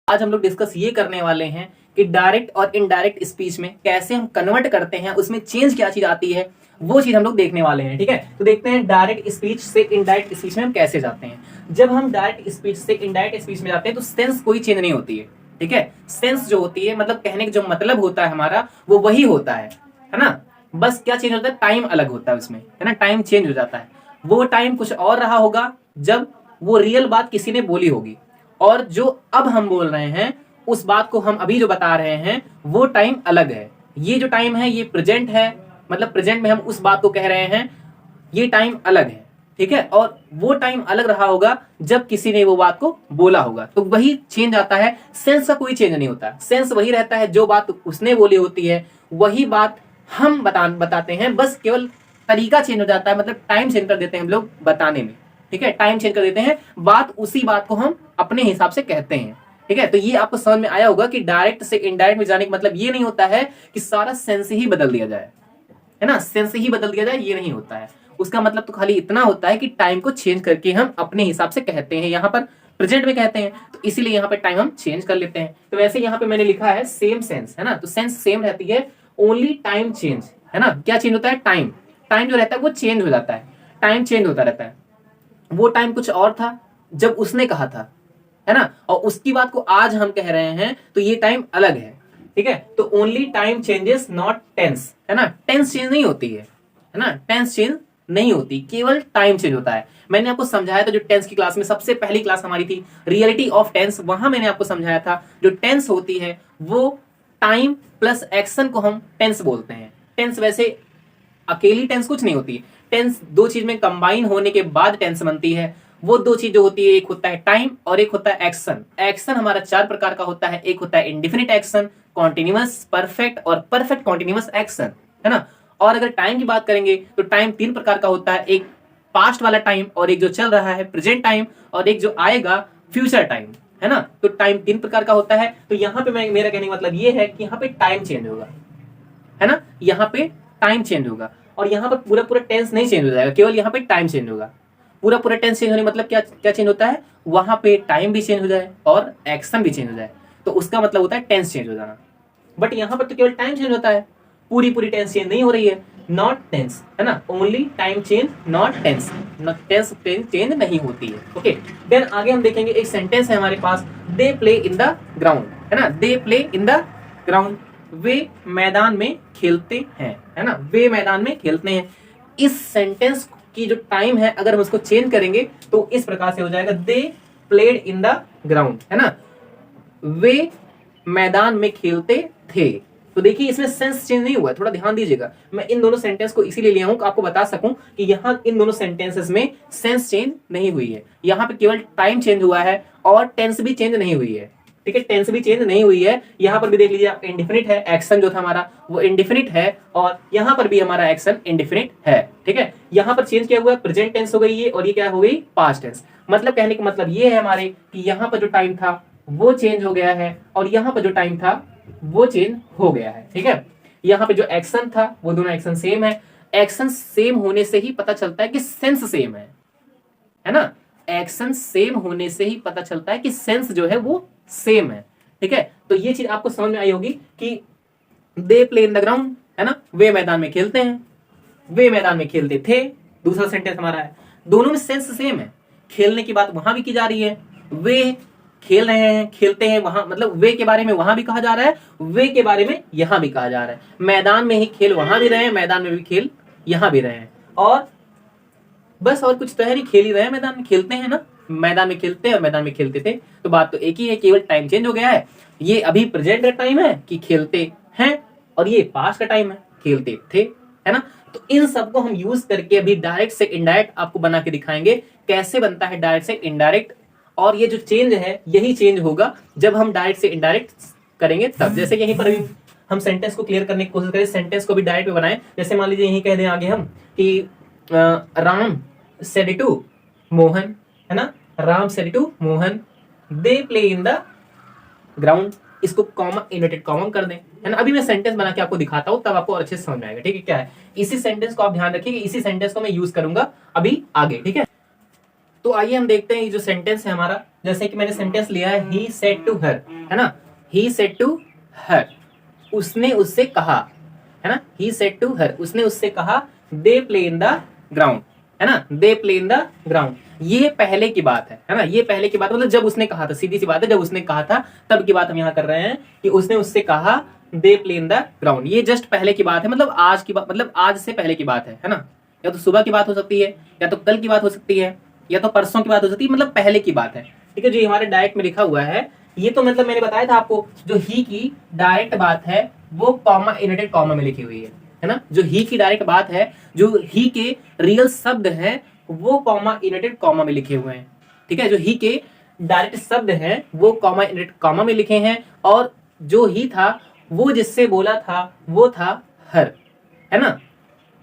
आज हम लोग डिस्कस ये करने वाले हैं कि डायरेक्ट और इनडायरेक्ट स्पीच में कैसे हम कन्वर्ट करते हैं, उसमें चेंज क्या चीज आती है, वो चीज हम लोग देखने वाले हैं। ठीक है, तो देखते हैं डायरेक्ट स्पीच से इनडायरेक्ट स्पीच में हम कैसे जाते हैं। जब हम डायरेक्ट स्पीच से इनडायरेक्ट स्पीच में जाते हैं तो सेंस कोई चेंज नहीं होती है। ठीक है, सेंस जो होती है मतलब कहने का जो मतलब होता है हमारा वो वही होता है ना। बस क्या चेंज होता है, टाइम अलग होता है उसमें, है ना, टाइम चेंज हो जाता है। वो टाइम कुछ और रहा होगा जब वो रियल बात किसी ने बोली होगी, और जो अब हम बोल रहे हैं उस बात को हम अभी जो बता रहे हैं वो टाइम अलग है। ये जो टाइम है ये प्रेजेंट है, मतलब प्रेजेंट में हम उस बात को कह रहे हैं, ये टाइम अलग है। ठीक है, और वो टाइम अलग रहा होगा जब किसी ने वो बात को बोला होगा, तो वही चेंज आता है। सेंस का कोई चेंज नहीं होता, सेंस वही रहता है, जो बात उसने बोली होती है वही बात हम बताते हैं, बस केवल तरीका चेंज हो जाता है, मतलब टाइम चेंज कर देते हैं हम लोग बताने में। ठीक है, टाइम चेंज कर देते हैं, बात उसी बात को हम अपने हिसाब से कहते हैं। ठीक है, तो ये आपको समझ में आया होगा कि डायरेक्ट से इनडायरेक्ट में जाने का मतलब ये नहीं होता है कि सारा सेंस ही बदल दिया जाए, है ना, सेंस ही बदल दिया जाए, ये नहीं होता है। उसका मतलब तो खाली इतना होता है कि टाइम को चेंज करके हम अपने हिसाब से कहते हैं। यहाँ पर प्रेजेंट में कहते हैं तो इसीलिए यहाँ पे टाइम हम चेंज कर लेते हैं। तो वैसे यहाँ पे मैंने लिखा है सेम सेंस, है ना, तो सेंस सेम रहती है, ओनली टाइम चेंज, है ना। क्या चेंज होता है, टाइम, टाइम जो रहता है वो चेंज हो जाता है, टाइम चेंज होता रहता है। वो टाइम कुछ और था जब उसने कहा था, है ना, और उसकी बात को आज हम कह रहे हैं तो ये टाइम अलग है। ठीक है, तो only time changes not tense, है ना, टेंस चेंज नहीं होती है ना, टेंस चेंज नहीं होती, केवल टाइम चेंज होता है। मैंने आपको समझाया था जो टेंस की क्लास में सबसे पहली क्लास हमारी थी रियलिटी ऑफ टेंस, वहां मैंने आपको समझाया था जो टेंस होती है वो टाइम प्लस एक्शन को हम टेंस बोलते हैं। टेंस वैसे अकेली टेंस कुछ नहीं होती, टेंस दो चीज में कंबाइन होने के बाद टेंस बनती है। वो दो चीज जो होती है, एक होता है टाइम और एक होता है एक्शन। एक्शन हमारा चार प्रकार का होता है, एक होता है इंडिफिनिट एक्शन, कॉन्टिन्यूअस, परफेक्ट और परफेक्ट कॉन्टिन्यूअस एक्शन, है ना। और अगर टाइम की बात करेंगे तो टाइम तीन प्रकार का होता है, एक पास्ट वाला टाइम, और एक जो चल रहा है प्रेजेंट टाइम, और एक जो आएगा फ्यूचर टाइम, है ना। तो टाइम तीन प्रकार का होता है। तो यहाँ पे मेरा कहने का मतलब ये है कि यहाँ पे टाइम चेंज होगा, है ना, यहाँ पे टाइम चेंज होगा, और यहाँ पर पूरा पूरा टेंस नहीं चेंज हो जाएगा, केवल यहाँ पे टाइम चेंज होगा। पूरा पूरा टेंस चेंज होने मतलब क्या क्या चेंज होता है, वहां पे टाइम भी चेंज हो जाए और एक्शन भी चेंज हो जाए, तो उसका मतलब होता है टेंस चेंज हो जाना। बट यहाँ पर तो केवल टाइम चेंज होता है, पूरी पूरी टेंस चेंज नहीं हो रही है, नॉट टेंस, है ना, only time change not tense, tense change नहीं होती है। ओके, देन आगे हम देखेंगे एक सेंटेंस है हमारे पास, they play in the ground, है ना, they play in the ground, वे मैदान में खेलते हैं, है ना, वे मैदान में खेलते हैं। इस सेंटेंस की जो टाइम है अगर हम उसको चेंज करेंगे तो इस प्रकार से हो जाएगा, they played in the ground, है ना, वे मैदान में खेलते थे। तो देखिए इसमें सेंस चेंज नहीं हुआ है, थोड़ा ध्यान दीजिएगा। मैं इन दोनों सेंटेंस को इसीलिए लिया हूं कि आपको बता सकूं कि यहाँ इन दोनों सेंटेंसेस में सेंस चेंज नहीं हुई है, यहाँ पे केवल टाइम चेंज हुआ है और टेंस भी चेंज नहीं हुई है। ठीक है, टेंस भी चेंज नहीं हुई है। यहाँ पर भी देख लीजिए आप, इंडिफिनिट है, एक्शन जो था हमारा वो इंडिफिनिट है, और यहाँ पर भी हमारा एक्शन इंडिफिनिट है। ठीक है, यहाँ पर चेंज क्या हुआ है, प्रेजेंट टेंस हो गई ये, और ये क्या हो गई, पास्ट टेंस। मतलब कहने का मतलब ये है हमारे कि यहाँ पर जो टाइम था वो चेंज हो गया है, और यहाँ पर जो टाइम था वो चेंज हो गया है। ठीक है, यहाँ पे जो एक्शन था वो दोनों एक्शन सेम है। एक्शन सेम होने से ही पता चलता है कि सेंस सेम है ना, एक्शन सेम होने से ही पता चलता है कि सेंस जो है वो सेम है। ठीक है, तो ये चीज आपको समझ में आई होगी कि दे प्ले इन द ग्राउंड, है ना, वे मैदान में खेलते हैं, वे मैदान में खेलते थे, दूसरा सेंटेंस हमारा है, दोनों में सेंस सेम है। खेलने की बात वहां भी की जा रही है, वे खेल रहे हैं, खेलते हैं, वहां मतलब वे के बारे में वहां भी कहा जा रहा है, वे के बारे में यहां भी कहा जा रहा है। मैदान में ही खेल वहां भी रहे हैं, मैदान में भी खेल यहां भी रहे हैं, और बस और कुछ तो है नहीं, खेल ही रहे हैं, मैदान में खेलते हैं ना, मैदान में खेलते हैं और मैदान में खेलते थे, तो बात तो एक ही है, केवल टाइम चेंज हो गया है। ये अभी प्रेजेंट का टाइम है कि खेलते हैं, और ये पास्ट का टाइम है खेलते थे, है ना। तो इन सबको हम यूज करके अभी डायरेक्ट से इनडायरेक्ट आपको बना के दिखाएंगे कैसे बनता है डायरेक्ट से इनडायरेक्ट। और ये जो चेंज है यही चेंज होगा जब हम डायरेक्ट से इनडायरेक्ट करेंगे तब। जैसे यहीं पर अभी हम सेंटेंस को क्लियर करने की कोशिश करें, सेंटेंस को भी डायरेक्ट में बनाएं। जैसे मान लीजिए यही कह दें आगे हम कि राम सेड टू मोहन, है ना, Ram said to Mohan they play in the ground, इसको कॉमा इन्वर्टेड कॉमा कर दें, है ना। अभी मैं सेंटेंस बना के आपको दिखाता हूं तब आपको अच्छे से समझ में आएगा। ठीक है, क्या है, इसी सेंटेंस को आप ध्यान रखिए, इसी सेंटेंस को मैं यूज करूंगा अभी आगे। ठीक है, तो आइए हम देखते हैं ये जो सेंटेंस है हमारा, जैसे कि मैंने सेंटेंस लिया है ही सेड टू हर, है ना, ही सेड टू हर, उसने उससे कहा, है ना, ही सेड टू हर, उसने उससे कहा they play in the ground, है ना, they play in the ground. ये पहले की बात है ना, ये पहले की बात मतलब जब उसने कहा था, सीधी सी बात है, जब उसने कहा था तब की बात हम यहाँ कर रहे हैं कि उसने उससे कहा they play in the ground. ये जस्ट पहले की बात है, मतलब आज की बात, मतलब आज से पहले की बात है ना, या तो सुबह की बात हो सकती है, या तो कल की बात हो सकती है, या तो परसों की बात हो सकती है, मतलब पहले की बात है। ठीक है, जो हमारे डायरेक्ट में लिखा हुआ है ये तो मतलब मैंने बताया था आपको, जो ही की डायरेक्ट बात है वो कॉमा इनवर्टेड कॉमा में लिखी हुई है ना, जो ही की डायरेक्ट बात है, जो ही के रियल शब्द हैं वो कॉमा इनवर्टेड कॉमा में लिखे हुए हैं। ठीक है, जो ही के डायरेक्ट शब्द हैं वो कॉमा इनवर्टेड कॉमा में लिखे हैं, और जो ही था वो जिससे बोला था वो था हर, है ना,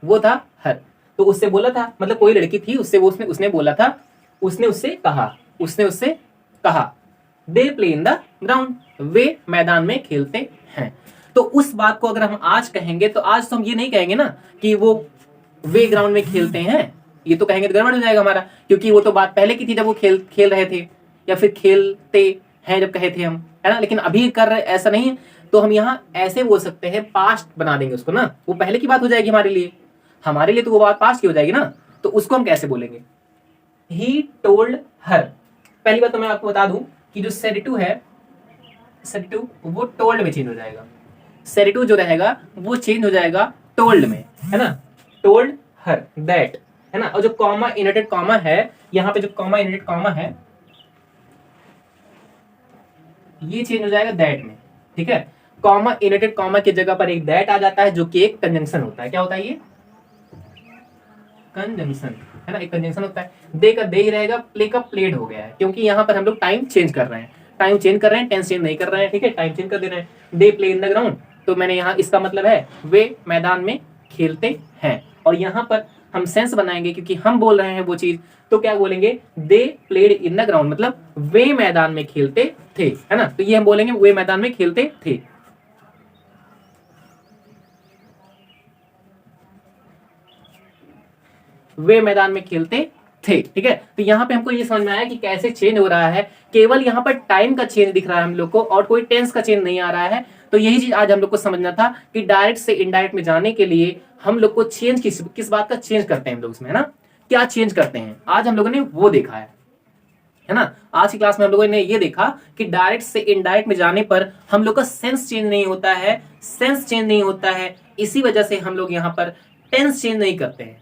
वो था हर। तो उससे बोला था मतलब कोई लड़की थी, उससे वो उसने बोला था, उसने उससे कहा, उसने उससे कहा they play in the ground, वे मैदान में खेलते हैं। तो उस बात को अगर हम आज कहेंगे तो आज तो हम ये नहीं कहेंगे ना कि वो वे ग्राउंड में खेलते हैं, ये तो कहेंगे तो गड़बड़ हो जाएगा हमारा, क्योंकि वो तो बात पहले की थी जब वो खेल रहे थे, या फिर खेलते हैं जब कहे थे हम, है ना, लेकिन अभी कर रहे ऐसा नहीं, तो हम यहाँ ऐसे बोल सकते हैं, पास्ट बना देंगे उसको ना, वो पहले की बात हो जाएगी हमारे लिए, हमारे लिए तो वो बात पास्ट की हो जाएगी ना, तो उसको हम कैसे बोलेंगे, ही टोल्ड हर। पहली बात तो मैं आपको बता दूं कि जो सेड टू है, सेड टू वो टोल्ड में चेंज हो जाएगा, सेड टू जो रहेगा वो चेंज हो जाएगा टोल्ड में, है ना, टोल्ड हर दैट, है ना, और जो कॉमा इनवर्टेड कॉमा है, यहाँ पे जो कॉमा इनवर्टेड कॉमा है ये चेंज हो जाएगा दैट में। ठीक है, कॉमा इनवर्टेड कॉमा की जगह पर एक दैट आ जाता है जो कि एक कंजंक्शन होता है। क्या होता है ये, कंजंक्शन, है ना, एक कंजंक्शन होता है। दे का दे ही रहेगा, प्ले का प्लेड हो गया है, क्योंकि यहाँ पर हम लोग टाइम चेंज कर रहे हैं, टाइम चेंज कर रहे हैं, टेंस चेंज नहीं कर रहे हैं। ठीक है, टाइम चेंज कर दे रहे हैं, दे प्ले इन द ग्राउंड, तो मैंने यहाँ इसका मतलब है वे मैदान में खेलते हैं, और यहाँ पर हम सेंस बनाएंगे क्योंकि हम बोल रहे हैं वो चीज, तो क्या बोलेंगे, they played in the ground, मतलब वे मैदान में खेलते थे, है ना, तो ये हम बोलेंगे वे मैदान में खेलते थे। वे मैदान में खेलते थे। ठीक है, तो यहाँ पे हमको ये समझ में आया कि कैसे चेंज हो रहा है, केवल यहाँ पर टाइम का चेंज दिख रहा है हम लोग को, और कोई टेंस का चेंज नहीं आ रहा है। तो यही चीज आज हम लोग को समझना था कि डायरेक्ट से इनडायरेक्ट में जाने के लिए हम लोग को चेंज किस बात का चेंज करते हैं हम लोग इसमें, है ना, क्या चेंज करते हैं, आज हम लोगों ने वो देखा है ना। आज की क्लास में हम लोगों ने ये देखा कि डायरेक्ट से इनडायरेक्ट में जाने पर हम लोग का सेंस चेंज नहीं होता है, सेंस चेंज नहीं होता है, इसी वजह से हम लोग यहाँ पर टेंस चेंज नहीं करते हैं,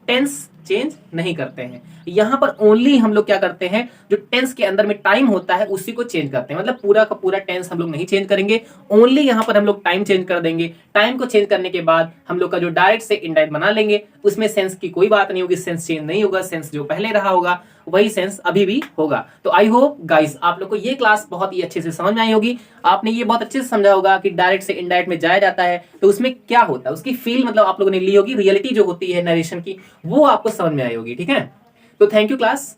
टेंस चेंज नहीं करते हैं। यहां पर ओनली हम लोग क्या करते हैं, जो टेंस के अंदर में टाइम होता है उसी को चेंज करते हैं, मतलब पूरा का पूरा टेंस हम लोग नहीं चेंज करेंगे, ओनली यहां पर हम लोग टाइम चेंज कर देंगे। टाइम को चेंज करने के बाद हम लोग का जो डायरेक्ट से इनडायरेक्ट बना लेंगे, उसमें सेंस की कोई बात नहीं होगी, सेंस चेंज नहीं होगा, सेंस जो पहले रहा होगा वही सेंस अभी भी होगा। तो आई होप गाइस आप लोग को ये क्लास बहुत ही अच्छे से समझ में आई होगी, आपने ये बहुत अच्छे से समझा होगा कि डायरेक्ट से इनडायरेक्ट में जाया जाता है तो उसमें क्या होता है, उसकी फील मतलब आप लोगों ने ली होगी, रियलिटी जो होती है नरेशन की वो आपको समझ में आई होगी। ठीक है, तो थैंक यू क्लास।